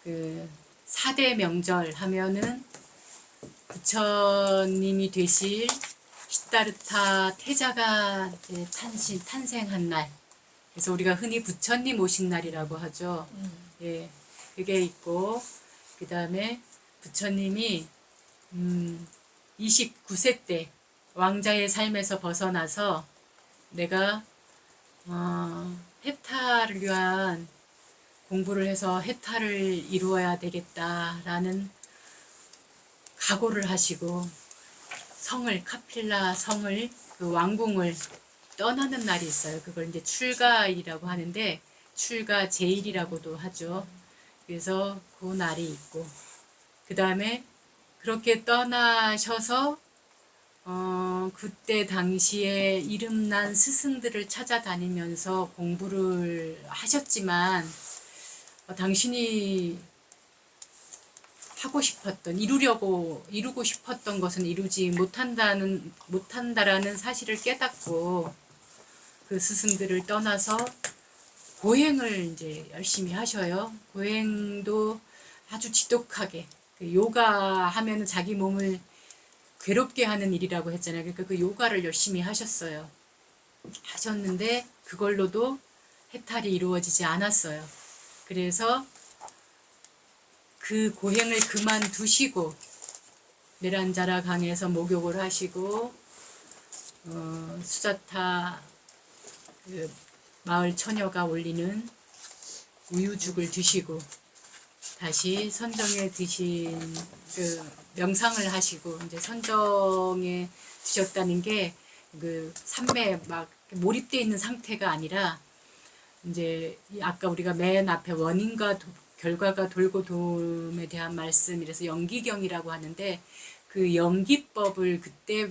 그 4대 명절 하면은 부처님이 되실 시다르타 태자가 이제 탄생한 날. 그래서 우리가 흔히 부처님 오신 날이라고 하죠. 예, 그게 있고, 그 다음에 부처님이 29세 때 왕자의 삶에서 벗어나서 내가 해탈을 위한 공부를 해서 해탈을 이루어야 되겠다라는 각오를 하시고 성을, 카필라 성을, 그 왕궁을 떠나는 날이 있어요. 그걸 이제 출가이라고 하는데 출가 제일이라고도 하죠. 그래서 그 날이 있고, 그 다음에 그렇게 떠나셔서 그때 당시에 이름난 스승들을 찾아다니면서 공부를 하셨지만 당신이 하고 싶었던, 이루고 싶었던 것은 이루지 못한다라는 사실을 깨닫고 그 스승들을 떠나서 고행을 이제 열심히 하셔요. 고행도 아주 지독하게, 그 요가 하면은 자기 몸을 괴롭게 하는 일이라고 했잖아요. 그러니까 그 요가를 열심히 하셨는데 그걸로도 해탈이 이루어지지 않았어요. 그래서 그 고행을 그만두시고 메란자라 강에서 목욕을 하시고 수자타 그 마을 처녀가 올리는 우유죽을 드시고 다시 선정에 드신 그 명상을 하시고 이제 선정에 드셨다는 게 그 삼매에 막 몰입되어 있는 상태가 아니라 이제 아까 우리가 맨 앞에 원인과 결과가 돌고 도움에 대한 말씀이라서 연기경이라고 하는데 그 연기법을 그때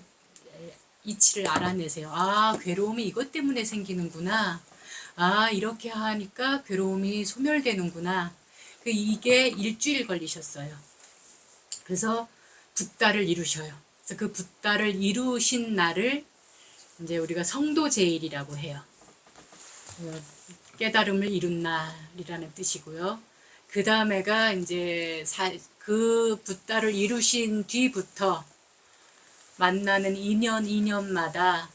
이치를 알아내세요. 아, 괴로움이 이것 때문에 생기는구나. 아, 이렇게 하니까 괴로움이 소멸되는구나. 이게 일주일 걸리셨어요. 그래서 붓다를 이루셔요. 그래서 그 붓다를 이루신 날을 이제 우리가 성도제일이라고 해요. 깨달음을 이룬 날이라는 뜻이고요. 그 다음에가 이제 그 붓다를 이루신 뒤부터 만나는 인연마다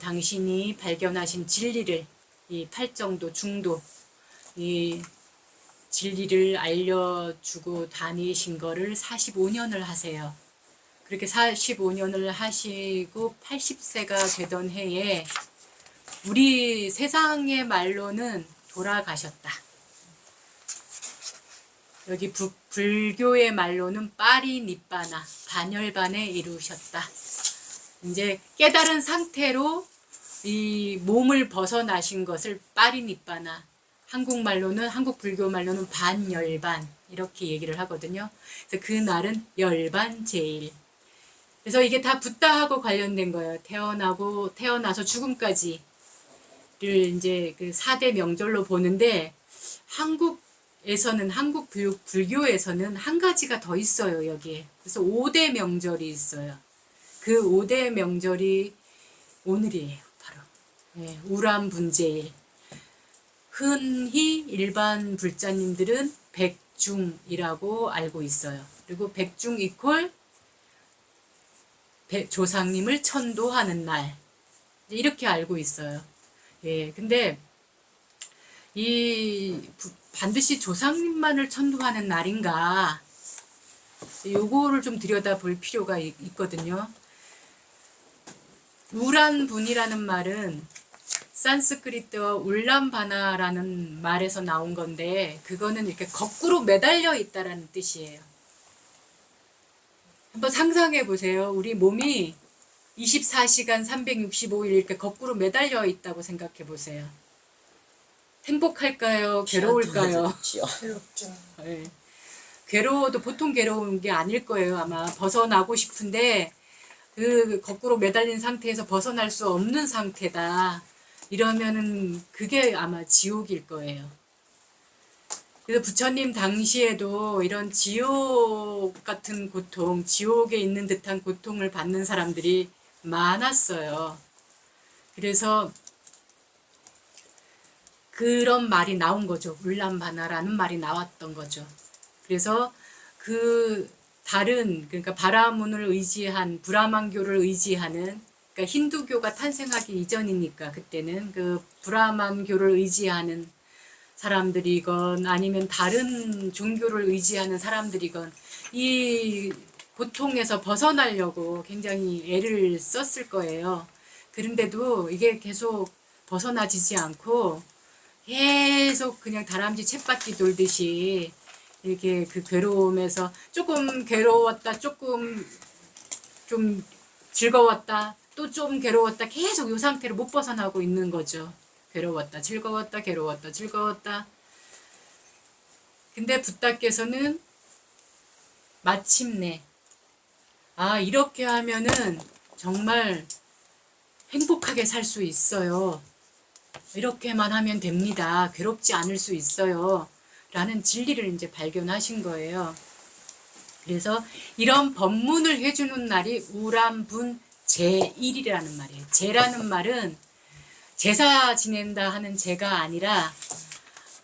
당신이 발견하신 진리를, 이 팔정도, 중도, 이 진리를 알려주고 다니신 거를 45년을 하세요. 그렇게 45년을 하시고 80세가 되던 해에 우리 세상의 말로는 돌아가셨다. 여기 불교의 말로는 파리니빠나, 반열반에 이루셨다. 이제 깨달은 상태로 이 몸을 벗어나신 것을 파리니빠나, 한국 불교 말로는 반열반 이렇게 얘기를 하거든요. 그래서 그 날은 열반제일. 그래서 이게 다 붓다하고 관련된 거예요. 태어나서 죽음까지를 이제 그 4대 명절로 보는데 한국 불교에서는 한 가지가 더 있어요, 여기에. 그래서 5대 명절이 있어요. 그 5대 명절이 오늘이에요, 바로. 네, 우람분제일. 흔히 일반 불자님들은 백중이라고 알고 있어요. 그리고 백중 이퀄 조상님을 천도하는 날. 이렇게 알고 있어요. 예, 근데 반드시 조상님만을 천도하는 날인가? 요거를 좀 들여다볼 필요가 있거든요. 우란분이라는 말은 산스크리트어 울람바나라는 말에서 나온 건데 그거는 이렇게 거꾸로 매달려 있다라는 뜻이에요. 한번 상상해 보세요. 우리 몸이 24시간 365일 이렇게 거꾸로 매달려 있다고 생각해 보세요. 행복할까요? 괴로울까요? 괴롭죠. 네. 괴로워도 보통 괴로운 게 아닐 거예요. 아마 벗어나고 싶은데 그 거꾸로 매달린 상태에서 벗어날 수 없는 상태다. 이러면은 그게 아마 지옥일 거예요. 그래서 부처님 당시에도 이런 지옥 같은 고통, 지옥에 있는 듯한 고통을 받는 사람들이 많았어요. 그래서 그런 말이 나온 거죠. 울람바나라는 말이 나왔던 거죠. 그래서 그 다른, 그러니까 바라문을 의지한, 브라만교를 의지하는, 그러니까 힌두교가 탄생하기 이전이니까 그때는 그 브라만교를 의지하는 사람들이건 아니면 다른 종교를 의지하는 사람들이건 이 고통에서 벗어나려고 굉장히 애를 썼을 거예요. 그런데도 이게 계속 벗어나지지 않고 계속 그냥 다람쥐 쳇바퀴 돌듯이 이렇게 그 괴로움에서 조금 괴로웠다, 조금 좀 즐거웠다, 또 좀 괴로웠다, 계속 이 상태로 못 벗어나고 있는 거죠. 괴로웠다, 즐거웠다, 괴로웠다, 즐거웠다. 근데 붓다께서는 마침내 이렇게 하면은 정말 행복하게 살 수 있어요. 이렇게만 하면 됩니다. 괴롭지 않을 수 있어요. 라는 진리를 이제 발견하신 거예요. 그래서 이런 법문을 해주는 날이 우람분 제1이라는 말이에요. 제라는 말은 제사 지낸다 하는 제가 아니라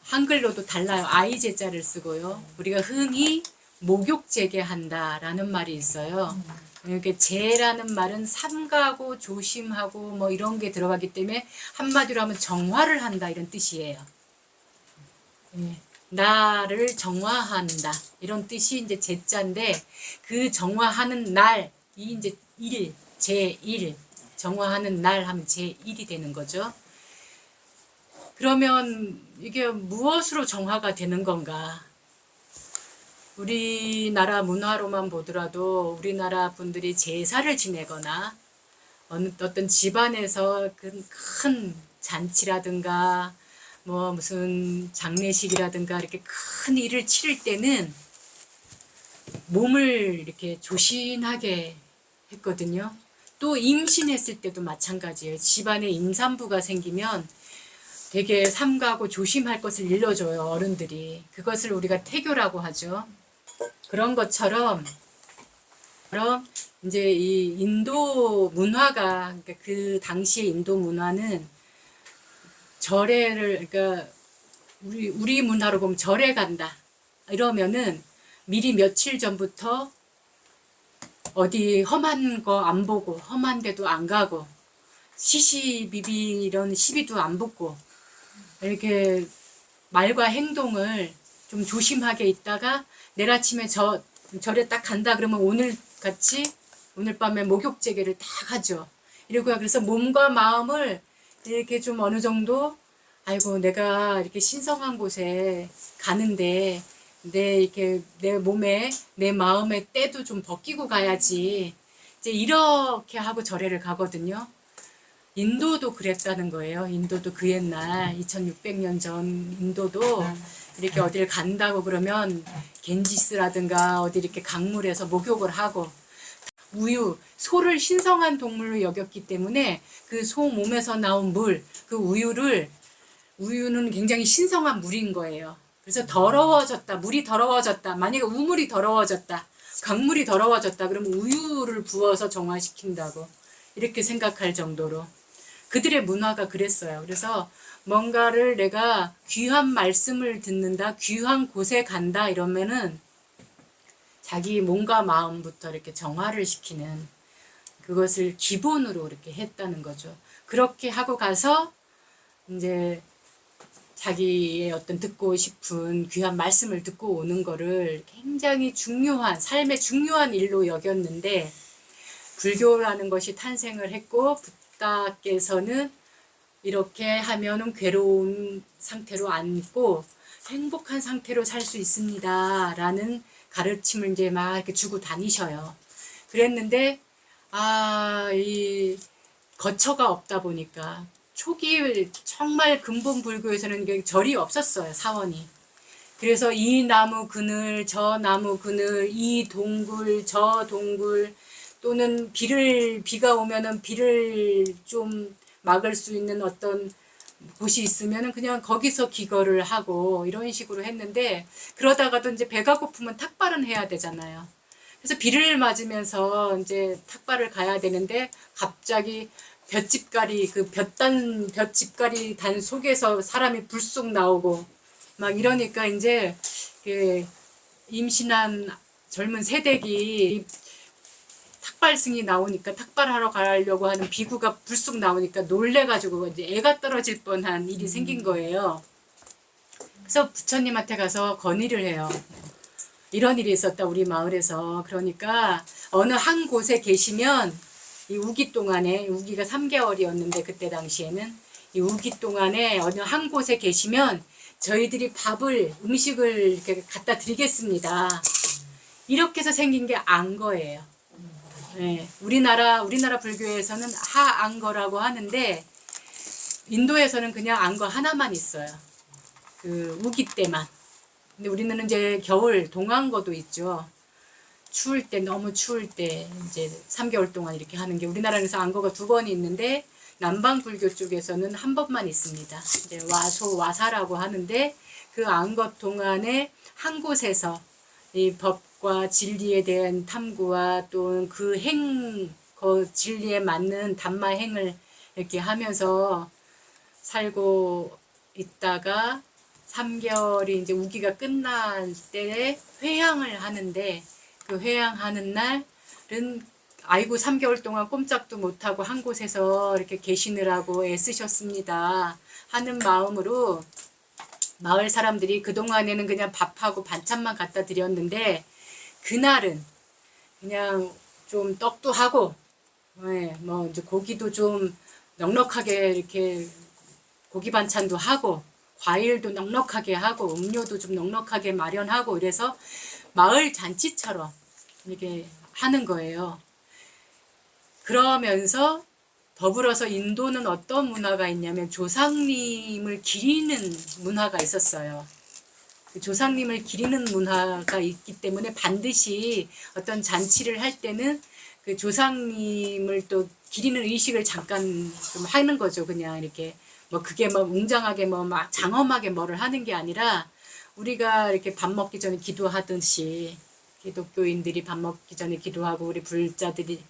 한글로도 달라요. 아이제자를 쓰고요. 우리가 흔히 목욕제계한다라는 말이 있어요. 이렇게 제라는 말은 삼가고 조심하고 뭐 이런 게 들어가기 때문에 한마디로 하면 정화를 한다 이런 뜻이에요. 나를 정화한다 이런 뜻이 이제 제자인데 그 정화하는 날 이 이제 일 제1 정화하는 날 하면 제1이 되는 거죠. 그러면 이게 무엇으로 정화가 되는 건가? 우리나라 문화로만 보더라도 우리나라 분들이 제사를 지내거나 어떤 집안에서 큰 잔치라든가 뭐 무슨 장례식이라든가 이렇게 큰 일을 치를 때는 몸을 이렇게 조신하게 했거든요. 또 임신했을 때도 마찬가지예요. 집안에 임산부가 생기면 되게 삼가하고 조심할 것을 일러줘요. 어른들이. 그것을 우리가 태교라고 하죠. 그런 것처럼 이제 이 인도 문화가 그러니까 그 당시의 인도 문화는 절에를 그러니까 우리 문화로 보면 절에 간다 이러면은 미리 며칠 전부터 어디 험한 거 안 보고 험한 데도 안 가고 시시비비 이런 시비도 안 붙고 이렇게 말과 행동을 좀 조심하게 있다가 내일 아침에 절에 딱 간다 그러면 오늘 같이 오늘 밤에 목욕제계를 딱 하죠. 이러고요. 그래서 몸과 마음을 이렇게 좀 어느 정도 아이고 내가 이렇게 신성한 곳에 가는데 이렇게 내 몸에 내 마음의 때도 좀 벗기고 가야지 이제 이렇게 하고 절에를 가거든요. 인도도 그랬다는 거예요. 인도도 그 옛날 2600년 전 인도도 이렇게 어딜 간다고 그러면 겐지스라든가 어디 이렇게 강물에서 목욕을 하고 우유, 소를 신성한 동물로 여겼기 때문에 그 소 몸에서 나온 물, 그 우유는 굉장히 신성한 물인 거예요. 그래서 더러워졌다, 물이 더러워졌다, 만약에 우물이 더러워졌다, 강물이 더러워졌다 그러면 우유를 부어서 정화시킨다고 이렇게 생각할 정도로 그들의 문화가 그랬어요. 그래서 뭔가를 내가 귀한 말씀을 듣는다, 귀한 곳에 간다 이러면은 자기 몸과 마음부터 이렇게 정화를 시키는 그것을 기본으로 이렇게 했다는 거죠. 그렇게 하고 가서 이제 자기의 어떤 듣고 싶은 귀한 말씀을 듣고 오는 거를 굉장히 중요한 삶의 중요한 일로 여겼는데 불교라는 것이 탄생을 했고 붓다께서는 이렇게 하면은 괴로운 상태로 앉고 행복한 상태로 살 수 있습니다 라는 가르침을 이제 막 이렇게 주고 다니셔요. 그랬는데 이 거처가 없다 보니까 초기 정말 근본 불교에서는 절이 없었어요. 사원이. 그래서 이 나무 그늘 저 나무 그늘 이 동굴 저 동굴 또는 비가 오면은 비를 좀 막을 수 있는 어떤 곳이 있으면은 그냥 거기서 기거를 하고 이런 식으로 했는데 그러다가도 이제 배가 고프면 탁발은 해야 되잖아요. 그래서 비를 맞으면서 이제 탁발을 가야 되는데 갑자기 볏짚가리 볏짚가리 단 속에서 사람이 불쑥 나오고 막 이러니까 이제 임신한 젊은 새댁이 탁발승이 나오니까 탁발하러 가려고 하는 비구가 불쑥 나오니까 놀래가지고 이제 애가 떨어질 뻔한 일이 생긴 거예요. 그래서 부처님한테 가서 건의를 해요. 이런 일이 있었다 우리 마을에서. 그러니까 어느 한 곳에 계시면 이 우기 동안에, 우기가 3개월이었는데 그때 당시에는 이 우기 동안에 어느 한 곳에 계시면 저희들이 음식을 이렇게 갖다 드리겠습니다. 이렇게 해서 생긴 게 안거예요. 네, 우리나라 불교에서는 하안거라고 하는데 인도에서는 그냥 안거 하나만 있어요. 그 우기 때만. 근데 우리는 이제 겨울 동안거도 있죠. 추울 때, 너무 추울 때 이제 3개월 동안 이렇게 하는 게, 우리나라에서 안거가 2번이 있는데 남방 불교 쪽에서는 한 번만 있습니다. 이제 와사라고 하는데 그 안거 동안에 한 곳에서 이 법과 진리에 대한 탐구와 또 그 진리에 맞는 담마행을 이렇게 하면서 살고 있다가 3개월이 이제 우기가 끝날 때 회향을 하는데, 그 회향하는 날은 아이고 3개월 동안 꼼짝도 못하고 한 곳에서 이렇게 계시느라고 애쓰셨습니다 하는 마음으로 마을 사람들이 그동안에는 그냥 밥하고 반찬만 갖다 드렸는데 그날은 그냥 좀 떡도 하고, 네, 뭐 이제 고기도 좀 넉넉하게 이렇게 고기 반찬도 하고 과일도 넉넉하게 하고 음료도 좀 넉넉하게 마련하고 이래서 마을 잔치처럼 이렇게 하는 거예요. 그러면서 더불어서 인도는 어떤 문화가 있냐면 조상님을 기리는 문화가 있었어요. 조상님을 기리는 문화가 있기 때문에 반드시 어떤 잔치를 할 때는 그 조상님을 또 기리는 의식을 잠깐 좀 하는 거죠. 그냥 이렇게 뭐 그게 뭐 웅장하게 뭐 막 장엄하게 뭐를 하는 게 아니라 우리가 이렇게 밥 먹기 전에 기도하듯이 기독교인들이 밥 먹기 전에 기도하고 우리 불자들이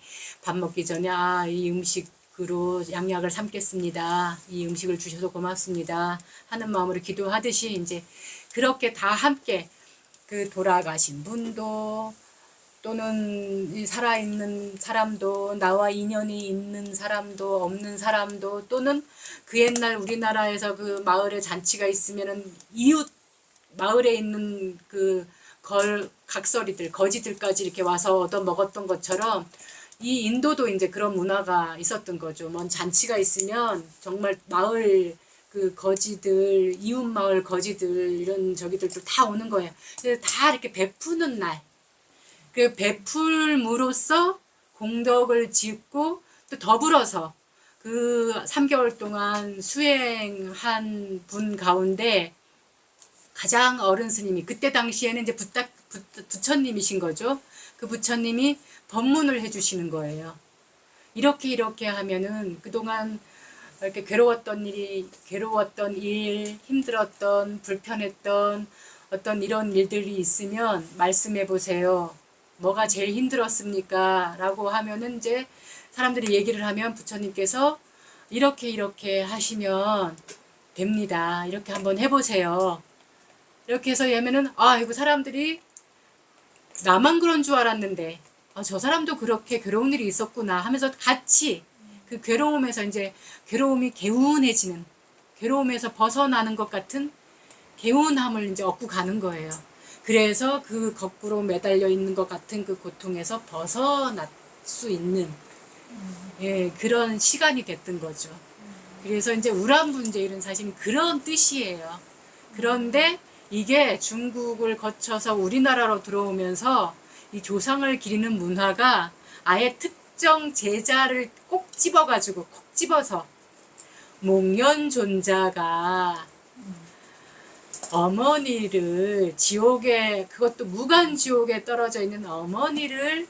밥 먹기 전에 이 음식으로 양약을 삼겠습니다. 이 음식을 주셔서 고맙습니다 하는 마음으로 기도하듯이 이제 그렇게 다 함께 그 돌아가신 분도 또는 살아있는 사람도 나와 인연이 있는 사람도 없는 사람도 또는 그 옛날 우리나라에서 그 마을에 잔치가 있으면은 이웃 마을에 있는 그 각설이들 거지들까지 이렇게 와서 얻어 먹었던 것처럼 이 인도도 이제 그런 문화가 있었던 거죠. 뭔 잔치가 있으면 정말 마을 그 거지들, 이웃 마을 거지들 이런 저기들도 다 오는 거예요. 그래서 다 이렇게 베푸는 날. 그 베풀므로써 공덕을 짓고 또 더불어서 그 3개월 동안 수행한 분 가운데 가장 어른 스님이 그때 당시에는 이제 부처님이신 거죠. 그 부처님이 법문을 해주시는 거예요. 이렇게 하면은 그동안 이렇게 괴로웠던 일, 힘들었던, 불편했던 어떤 이런 일들이 있으면 말씀해 보세요. 뭐가 제일 힘들었습니까? 라고 하면은 이제 사람들이 얘기를 하면 부처님께서 이렇게 하시면 됩니다. 이렇게 한번 해보세요. 이렇게 해서 얘면은 이거 사람들이 나만 그런 줄 알았는데 저 사람도 그렇게 괴로운 일이 있었구나 하면서 같이 그 괴로움에서 이제 괴로움이 개운해지는, 괴로움에서 벗어나는 것 같은 개운함을 이제 얻고 가는 거예요. 그래서 그 거꾸로 매달려 있는 것 같은 그 고통에서 벗어날 수 있는 그런 시간이 됐던 거죠. 그래서 이제 우람분제일은 사실 그런 뜻이에요. 그런데 이게 중국을 거쳐서 우리나라로 들어오면서 이 조상을 기리는 문화가 아예 특정 제자를 꼭 집어서 목련존자가 어머니를 지옥에, 그것도 무간지옥에 떨어져 있는 어머니를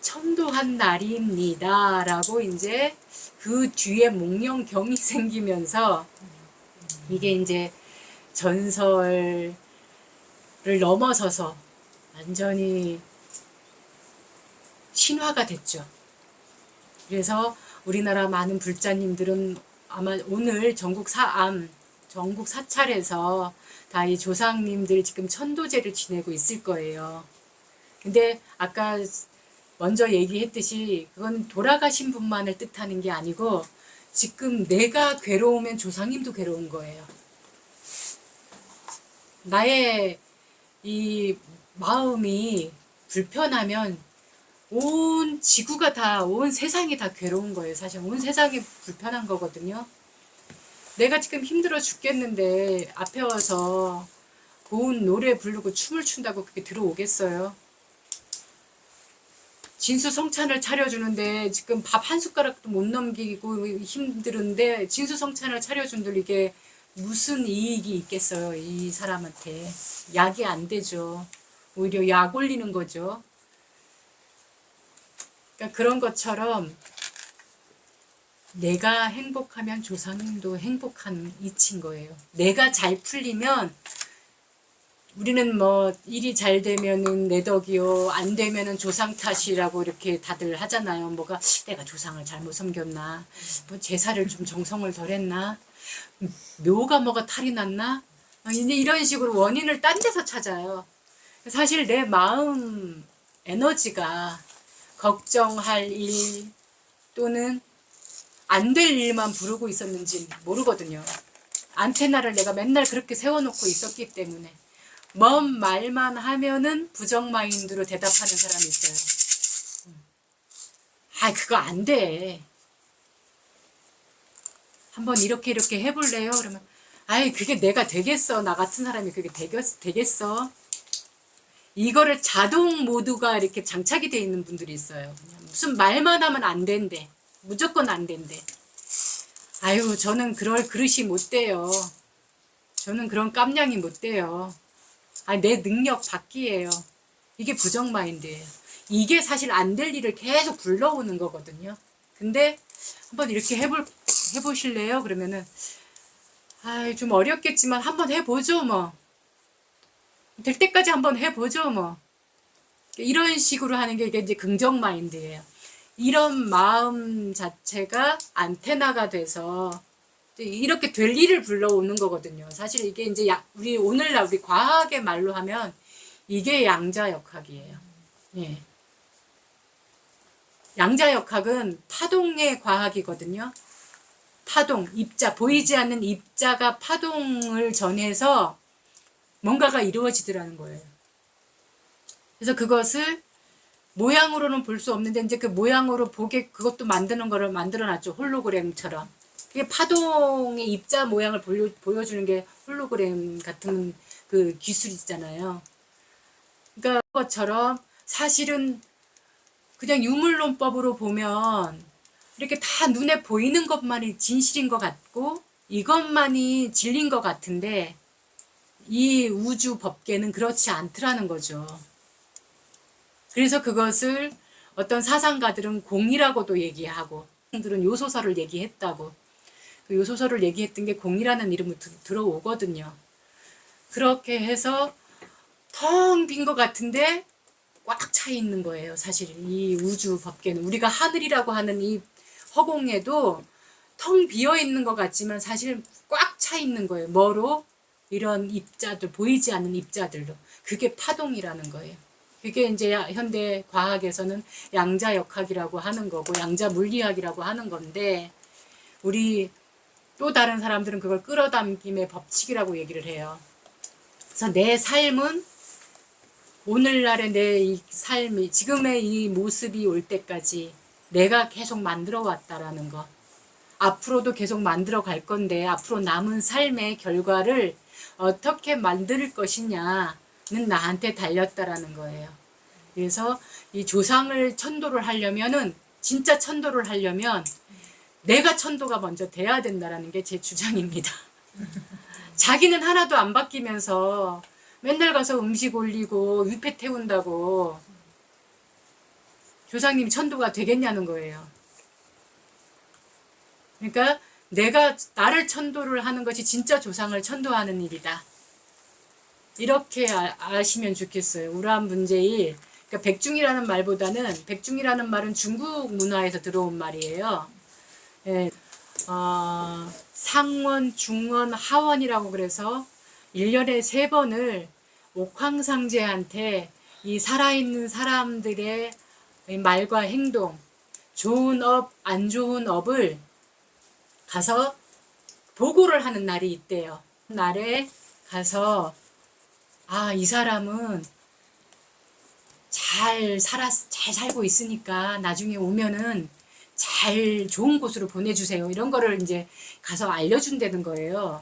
천도한 날입니다 라고 이제 그 뒤에 목련경이 생기면서 이게 이제 전설을 넘어서서 완전히 신화가 됐죠. 그래서 우리나라 많은 불자님들은 아마 오늘 전국 사암 전국 사찰에서 다 이 조상님들 지금 천도제를 지내고 있을 거예요. 근데 아까 먼저 얘기했듯이 그건 돌아가신 분만을 뜻하는 게 아니고 지금 내가 괴로우면 조상님도 괴로운 거예요. 나의 이 마음이 불편하면 온 지구가 다, 온 세상이 다 괴로운 거예요. 사실 온 세상이 불편한 거거든요. 내가 지금 힘들어 죽겠는데 앞에 와서 고운 노래 부르고 춤을 춘다고 그렇게 들어오겠어요? 진수성찬을 차려주는데 지금 밥 한 숟가락도 못 넘기고 힘들은데 진수성찬을 차려준들 이게 무슨 이익이 있겠어요? 이 사람한테. 약이 안 되죠. 오히려 약 올리는 거죠. 그러니까 그런 것처럼 내가 행복하면 조상님도 행복한 이치인 거예요. 내가 잘 풀리면 우리는 뭐 일이 잘 되면은 내 덕이요, 안 되면은 조상 탓이라고 이렇게 다들 하잖아요. 뭐가 내가 조상을 잘못 섬겼나, 뭐 제사를 좀 정성을 덜 했나, 묘가 뭐가 탈이 났나, 이제 이런 식으로 원인을 딴 데서 찾아요. 사실 내 마음 에너지가 걱정할 일 또는 안 될 일만 부르고 있었는지 모르거든요. 안테나를 내가 맨날 그렇게 세워놓고 있었기 때문에 먼 말만 하면은 부정 마인드로 대답하는 사람이 있어요. 아, 그거 안 돼. 한번 이렇게 해볼래요? 그러면 아이, 그게 내가 되겠어? 나 같은 사람이 그게 되겠어? 이거를 자동 모드가 이렇게 장착이 돼 있는 분들이 있어요. 무슨 말만 하면 안 된대. 무조건 안 된대. 아유, 저는 그럴 그릇이 못 돼요. 저는 그런 깜냥이 못 돼요. 아, 내 능력 밖이에요. 이게 부정 마인드예요. 이게 사실 안 될 일을 계속 불러오는 거거든요. 근데 한번 이렇게 해보실래요? 그러면은 아, 좀 어렵겠지만 한번 해보죠 뭐. 될 때까지 한번 해보죠 뭐. 이런 식으로 하는 게 이제 긍정 마인드예요. 이런 마음 자체가 안테나가 돼서 이렇게 될 일을 불러오는 거거든요. 사실 이게 이제 우리 오늘날 우리 과학의 말로 하면 이게 양자역학이에요. 예. 양자역학은 파동의 과학이거든요. 파동, 입자, 보이지 않는 입자가 파동을 전해서 뭔가가 이루어지더라는 거예요. 그래서 그것을 모양으로는 볼 수 없는데 이제 그 모양으로 보게 그것도 만드는 거를 만들어놨죠. 홀로그램처럼. 그게 파동의 입자 모양을 보여주는 게 홀로그램 같은 그 기술이잖아요. 그러니까 그것처럼 사실은 그냥 유물론법으로 보면 이렇게 다 눈에 보이는 것만이 진실인 것 같고 이것만이 진리인 것 같은데 이 우주 법계는 그렇지 않더라는 거죠. 그래서 그것을 어떤 사상가들은 공이라고도 얘기하고 들은 요소설을 얘기했다고. 그 요소설을 얘기했던 게 공이라는 이름으로 들어오거든요. 그렇게 해서 텅 빈 것 같은데 꽉 차 있는 거예요. 사실 이 우주 법계는 우리가 하늘이라고 하는 이 허공에도 텅 비어 있는 것 같지만 사실 꽉 차 있는 거예요. 뭐로? 이런 입자들, 보이지 않는 입자들로. 그게 파동이라는 거예요. 그게 이제 현대 과학에서는 양자역학이라고 하는 거고 양자물리학이라고 하는 건데 우리 또 다른 사람들은 그걸 끌어당김의 법칙이라고 얘기를 해요. 그래서 내 삶은 오늘날의 내 이 삶이 지금의 이 모습이 올 때까지 내가 계속 만들어 왔다라는 거. 앞으로도 계속 만들어 갈 건데 앞으로 남은 삶의 결과를 어떻게 만들 것이냐는 나한테 달렸다라는 거예요. 그래서 이 조상을 천도를 하려면은 진짜 천도를 하려면 내가 천도가 먼저 돼야 된다라는 게 제 주장입니다. 자기는 하나도 안 바뀌면서 맨날 가서 음식 올리고 위패 태운다고 조상님이 천도가 되겠냐는 거예요. 그러니까 내가 나를 천도를 하는 것이 진짜 조상을 천도하는 일이다. 이렇게 아시면 좋겠어요. 우라문제일. 그러니까 백중이라는 말보다는 백중이라는 말은 중국 문화에서 들어온 말이에요. 예, 상원, 중원, 하원이라고 그래서 1년에 3번을 옥황상제한테 이 살아있는 사람들의 말과 행동, 좋은 업, 안 좋은 업을 가서 보고를 하는 날이 있대요. 날에 가서 이 사람은 잘 살고 있으니까 나중에 오면은 잘 좋은 곳으로 보내주세요. 이런 거를 이제 가서 알려준다는 거예요.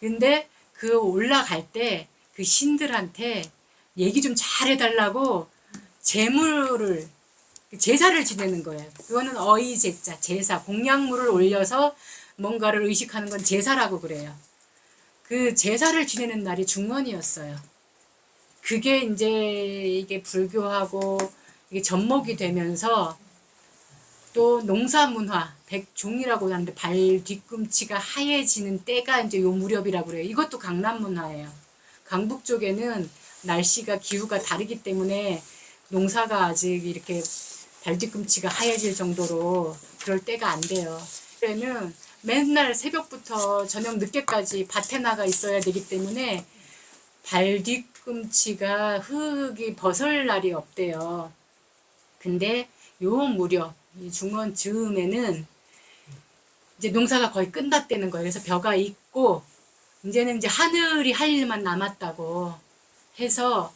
근데 그 올라갈 때 그 신들한테 얘기 좀 잘 해달라고 제사를 지내는 거예요. 그거는 어이제자, 제사, 공양물을 올려서 뭔가를 의식하는 건 제사라고 그래요. 그 제사를 지내는 날이 중원이었어요. 그게 이제 이게 불교하고 이게 접목이 되면서 또 농사문화, 백종이라고 하는데 발 뒤꿈치가 하얘지는 때가 이제 요 무렵이라고 그래요. 이것도 강남 문화예요. 강북 쪽에는 날씨가 기후가 다르기 때문에 농사가 아직 이렇게 발 뒤꿈치가 하얘질 정도로 그럴 때가 안 돼요. 그때는 맨날 새벽부터 저녁 늦게까지 밭에 나가 있어야 되기 때문에 발 뒤꿈치가 흙이 벗을 날이 없대요. 근데 요 무렵 이 중원 즈음에는 이제 농사가 거의 끝났다는 거예요. 그래서 벼가 익고 이제는 이제 하늘이 할 일만 남았다고 해서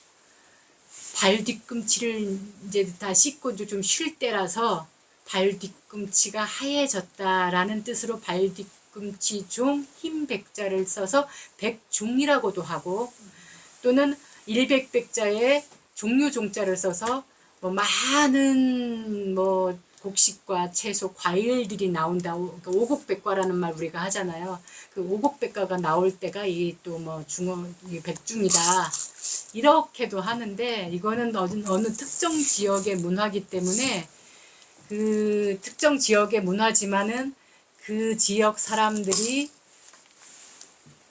발 뒤꿈치를 이제 다 씻고 좀 쉴 때라서 발 뒤꿈치가 하얘졌다라는 뜻으로 발 뒤꿈치 종 흰 백자를 써서 백종이라고도 하고 또는 일백백자에 종류 종자를 써서 뭐 많은 뭐 곡식과 채소, 과일들이 나온다. 그러니까 오곡백과라는 말 우리가 하잖아요. 그 오곡백과가 나올 때가 이 또 뭐 백중이다. 이렇게도 하는데 이거는 어느 특정 지역의 문화기 때문에 그 특정 지역의 문화지만은 그 지역 사람들이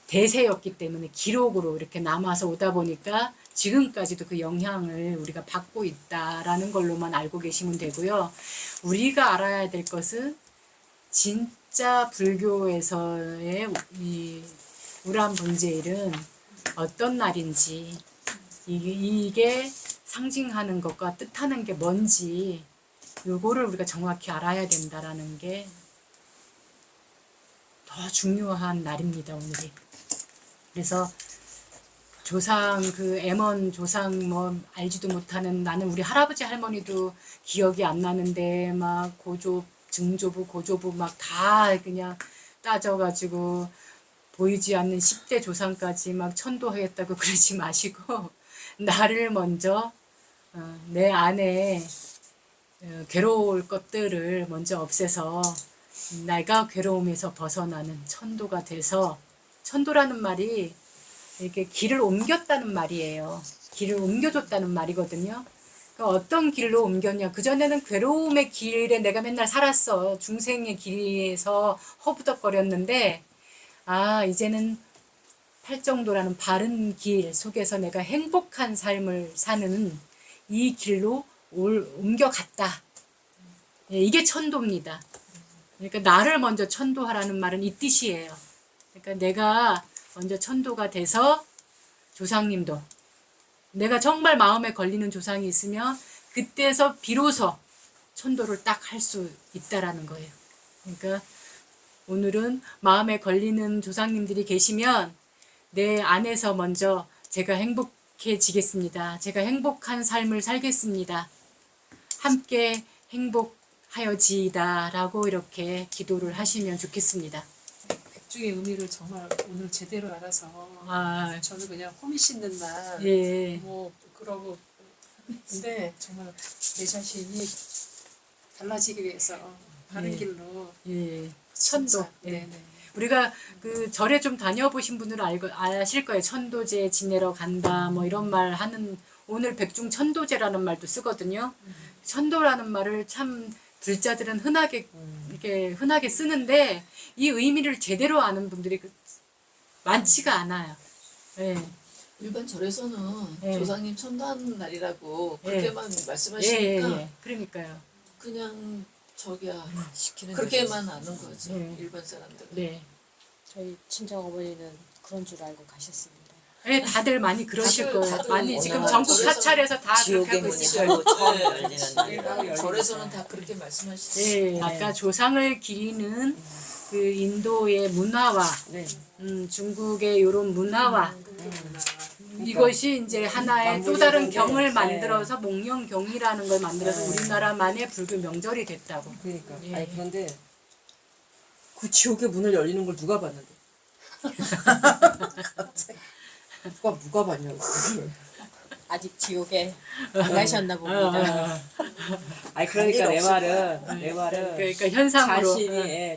대세였기 때문에 기록으로 이렇게 남아서 오다 보니까 지금까지도 그 영향을 우리가 받고 있다라는 걸로만 알고 계시면 되고요. 우리가 알아야 될 것은 진짜 불교에서의 이 우람분제일은 어떤 날인지 이게 상징하는 것과 뜻하는 게 뭔지 요거를 우리가 정확히 알아야 된다라는 게 더 중요한 날입니다, 오늘이. 그래서 조상 그 M1 조상 뭐 알지도 못하는 나는 우리 할아버지 할머니도 기억이 안 나는데 막 고조 증조부 고조부 막 다 그냥 따져가지고 보이지 않는 10대 조상까지 막 천도하겠다고 그러지 마시고 나를 먼저 내 안에 괴로울 것들을 먼저 없애서 내가 괴로움에서 벗어나는 천도가 돼서 천도라는 말이 이렇게 길을 옮겼다는 말이에요. 길을 옮겨줬다는 말이거든요. 그러니까 어떤 길로 옮겼냐. 그전에는 괴로움의 길에 내가 맨날 살았어. 중생의 길에서 허부덕거렸는데 이제는 팔정도라는 바른 길 속에서 내가 행복한 삶을 사는 이 길로 옮겨갔다. 이게 천도입니다. 그러니까 나를 먼저 천도하라는 말은 이 뜻이에요. 그러니까 내가 먼저 천도가 돼서 조상님도 내가 정말 마음에 걸리는 조상이 있으면 그때서 비로소 천도를 딱 할 수 있다라는 거예요. 그러니까 오늘은 마음에 걸리는 조상님들이 계시면 내 안에서 먼저 제가 행복해지겠습니다. 제가 행복한 삶을 살겠습니다. 함께 행복하여지이다 라고 이렇게 기도를 하시면 좋겠습니다. 백중의 의미를 정말 오늘 제대로 알아서 저는 그냥 호미 씻는 날 뭐 그러고 근데 정말 내 자신이 달라지기 위해서 바른 길로 천도. 우리가 그 절에 좀 다녀보신 분들은 아실 거예요. 천도제 지내러 간다 뭐 이런 말 하는 오늘 백중 천도제라는 말도 쓰거든요. 천도라는 말을 참 불자들은 흔하게 쓰는데 이 의미를 제대로 아는 분들이 많지가 않아요. 일반 절에서는 조상님 천도하는 날이라고 그렇게만 말씀하시니까 그러니까요. 그냥 저기야 시키는 그렇게만 아는 거죠. 네. 일반 사람들은. 네. 저희 친정 어머니는 그런 줄 알고 가셨습니다. 네, 다들 많이 그러실 다들- 거예요. 다들 많이 지금 워낙 전국 절에서 사찰에서 다 그렇게 지옥의 하고 문이 있어요. 열고 처음 네. 열리는 날. 절에서는 다 그렇게 말씀하시죠. 네, 아까 조상을 기리는 그 인도의 문화와 네. 중국의 이런 문화와 이것이 이제 하나의 또 다른 경을 네. 만들어서 목련경이라는 걸 만들어서 우리나라만의 불교 명절이 됐다고. 그러니까. 예. 아니 그런데 그 지옥의 문을 열리는 걸 누가 봤는데? 누가 봤냐고. 아직 지옥에 안 가셨나 봅니다. 아니 그러니까 내 말은 그러니까 현상으로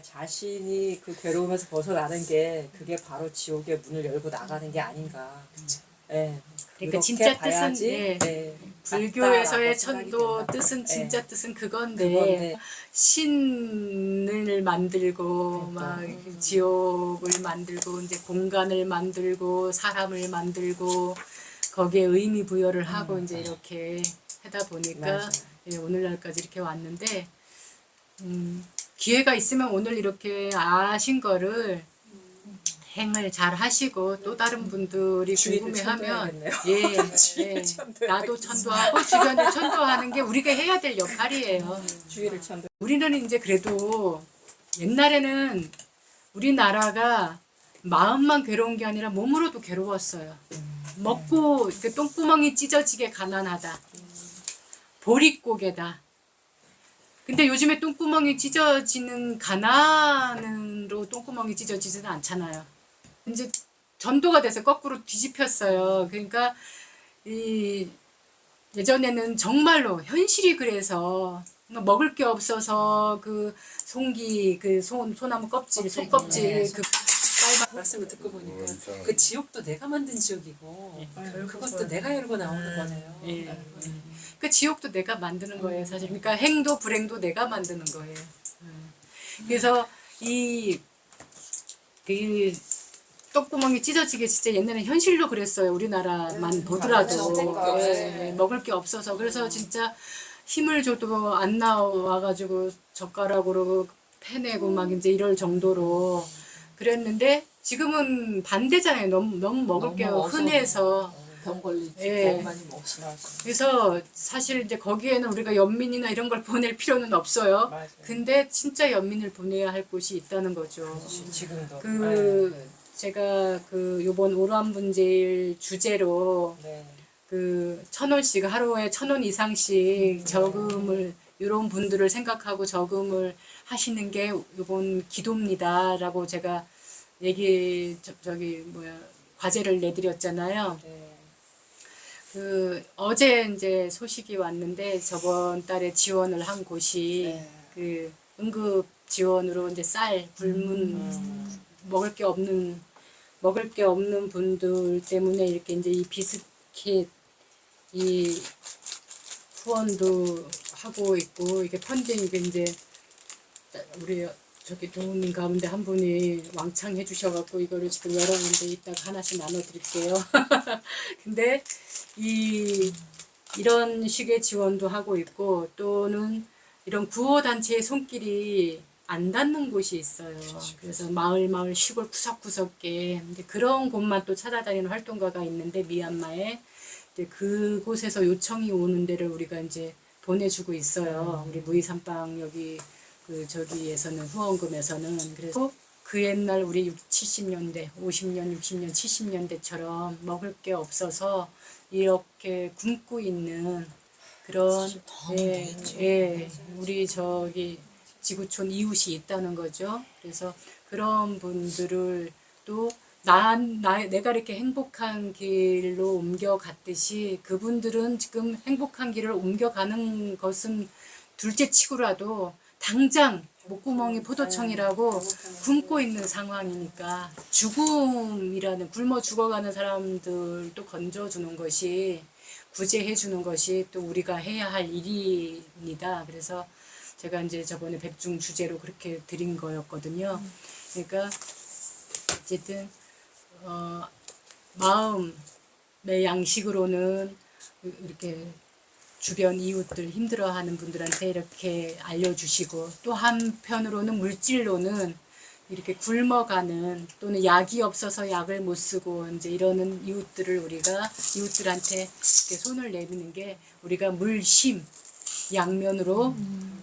자신이 그 괴로움에서 벗어나는 게 그게 바로 지옥의 문을 열고 나가는 게 아닌가. 예. 그러니까 그렇게 진짜 봐야지, 뜻은 예, 네, 불교에서의 맞다라고 생각이 천도 된다. 뜻은 진짜 예. 뜻은 그건데 그건데 신을 만들고 그러니까. 막 지옥을 만들고 이제 공간을 만들고 사람을 만들고 거기에 의미 부여를 하고 이제 이렇게 하다 보니까 맞아요. 예, 오늘날까지 이렇게 왔는데 기회가 있으면 오늘 이렇게 아신 거를 행을 잘 하시고 또 다른 분들이 주의를 궁금해하면 천도해야겠네요. 예, 나도 천도하고 주변에 천도하는 게 우리가 해야 될 역할이에요. 주의를 천도. 우리는 이제 그래도 옛날에는 우리나라가 마음만 괴로운 게 아니라 몸으로도 괴로웠어요. 먹고 이렇게 똥구멍이 찢어지게 가난하다. 보릿고개다. 근데 요즘에 똥구멍이 찢어지는 가난으로 똥구멍이 찢어지지는 않잖아요. 이제 전도가 돼서 거꾸로 뒤집혔어요. 그러니까 이 예전에는 정말로 현실이 그래서 먹을 게 없어서 그 송기 그 소나무 껍질 속껍질 그 말씀을 듣고 보니까 그 지옥도 내가 만든 지옥이고 그것도 내가 열고 나오는 거네요. 예. 그 지옥도 내가 만드는 거예요, 사실. 그러니까 행도 불행도 내가 만드는 거예요. 그래서 그 똥구멍이 찢어지게 진짜 옛날에 현실로 그랬어요. 우리나라만 보더라도 예, 먹을 게 없어서 그래서 진짜 힘을 줘도 안 나와가지고 젓가락으로 패내고 막 이제 이럴 정도로 그랬는데 지금은 반대잖아요. 너무 먹을 게 흔해서. 병 걸리지. 예. 너무 많이 먹으시나. 그래서 사실 이제 거기에는 우리가 연민이나 이런 걸 보낼 필요는 없어요. 맞아요. 근데 진짜 연민을 보내야 할 곳이 있다는 거죠. 지금도. 그 제가 그 요번 오란분제일 주제로 네. 그 1,000원씩 하루에 1,000원 이상씩 저금을 이런 분들을 생각하고 저금을 하시는 게 요번 기도입니다라고 제가 과제를 내드렸잖아요. 네. 그 어제 이제 소식이 왔는데 저번 달에 지원을 한 곳이 네. 그 응급 지원으로 이제 쌀, 불문 먹을 게 없는 분들 때문에 이렇게 이제 이 비스킷 이 후원도 하고 있고 이게 펀딩 이제 우리 저기 도우님 가운데 한 분이 왕창 해주셔갖고 이거를 지금 여러 군데 이따가 하나씩 나눠드릴게요. 근데 이런 식의 지원도 하고 있고 또는 이런 구호단체의 손길이 안 닿는 곳이 있어요. 그래서 마을 시골 구석구석에 근데 그런 곳만 또 찾아다니는 활동가가 있는데 미얀마에 이제 그곳에서 요청이 오는 데를 우리가 이제 보내주고 있어요. 우리 무이산방 여기 그 저기에서는 후원금에서는 그래서 그 옛날 우리 70년대, 50년, 60년, 70년대처럼 먹을 게 없어서 이렇게 굶고 있는 그런 우리 저기 지구촌 이웃이 있다는 거죠. 그래서 그런 분들을 또 내가 이렇게 행복한 길로 옮겨갔듯이 그분들은 지금 행복한 길을 옮겨가는 것은 둘째 치고라도 당장 목구멍이 포도청이라고 굶고 있는 상황이니까 죽음이라는 굶어 죽어가는 사람들도 건져주는 것이 구제해주는 것이 또 우리가 해야 할 일입니다. 그래서 제가 이제 저번에 백중 주제로 그렇게 드린 거였거든요. 그러니까 어쨌든 마음의 양식으로는 이렇게 주변 이웃들 힘들어하는 분들한테 이렇게 알려주시고 또 한편으로는 물질로는 이렇게 굶어가는 또는 약이 없어서 약을 못 쓰고 이제 이러는 이웃들을 우리가 이웃들한테 이렇게 손을 내미는 게 우리가 물심 양면으로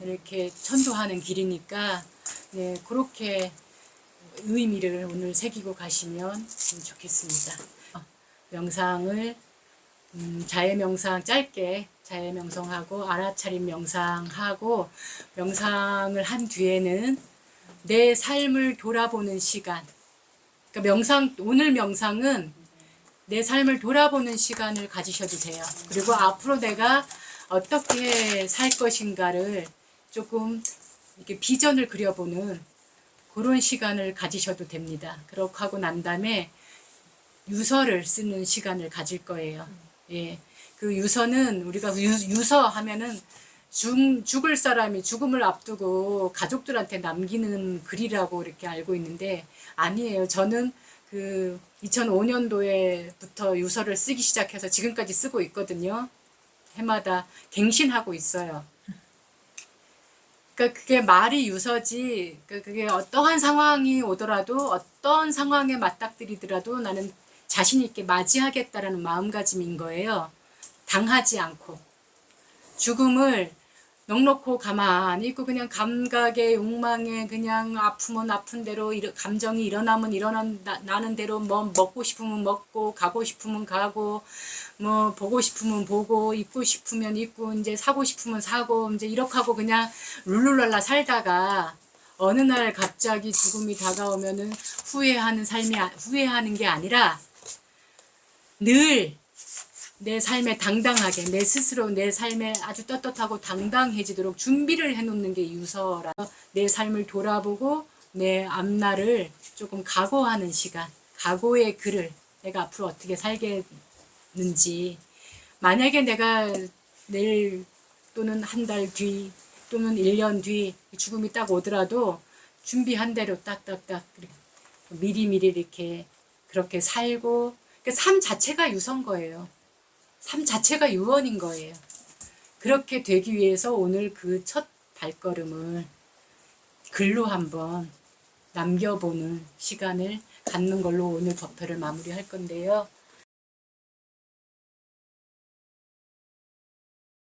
이렇게 전도하는 길이니까 네, 그렇게 의미를 오늘 새기고 가시면 좋겠습니다. 명상을 자해 명상 짧게 자해 명상하고 알아차림 명상하고 명상을 한 뒤에는 내 삶을 돌아보는 시간. 그러니까 오늘 명상은 내 삶을 돌아보는 시간을 가지셔도 돼요. 그리고 앞으로 내가 어떻게 살 것인가를 조금 이렇게 비전을 그려보는 그런 시간을 가지셔도 됩니다. 그렇게 하고 난 다음에 유서를 쓰는 시간을 가질 거예요. 예. 그 유서는 우리가 유서 하면은 죽을 사람이 죽음을 앞두고 가족들한테 남기는 글이라고 이렇게 알고 있는데 아니에요. 저는 그 2005년도에부터 유서를 쓰기 시작해서 지금까지 쓰고 있거든요. 해마다 갱신하고 있어요. 그러니까 그게 말이 유서지 그게 어떠한 상황이 오더라도 어떤 상황에 맞닥뜨리더라도 나는 자신 있게 맞이하겠다라는 마음가짐인 거예요. 당하지 않고 죽음을 넉넉고 가만히 있고 그냥 감각에 욕망에 그냥 아프면 아픈 대로 감정이 일어나면 일어나는 대로 뭐 먹고 싶으면 먹고 가고 싶으면 가고 뭐 보고 싶으면 보고 입고 싶으면 입고 이제 사고 싶으면 사고 이제 이렇게 하고 그냥 룰루랄라 살다가 어느 날 갑자기 죽음이 다가오면은 후회하는 게 아니라 늘 내 삶에 당당하게 내 스스로 내 삶에 아주 떳떳하고 당당해지도록 준비를 해놓는 게 유서라서 내 삶을 돌아보고 내 앞날을 조금 각오하는 시간, 각오의 글을 내가 앞으로 어떻게 살겠는지 만약에 내가 내일 또는 한 달 뒤 또는 1년 뒤 죽음이 딱 오더라도 준비한 대로 딱딱딱 미리미리 이렇게 그렇게 살고 그러니까 삶 자체가 유서인 거예요. 삶 자체가 유언인 거예요. 그렇게 되기 위해서 오늘 그 첫 발걸음을 글로 한번 남겨보는 시간을 갖는 걸로 오늘 법회를 마무리할 건데요.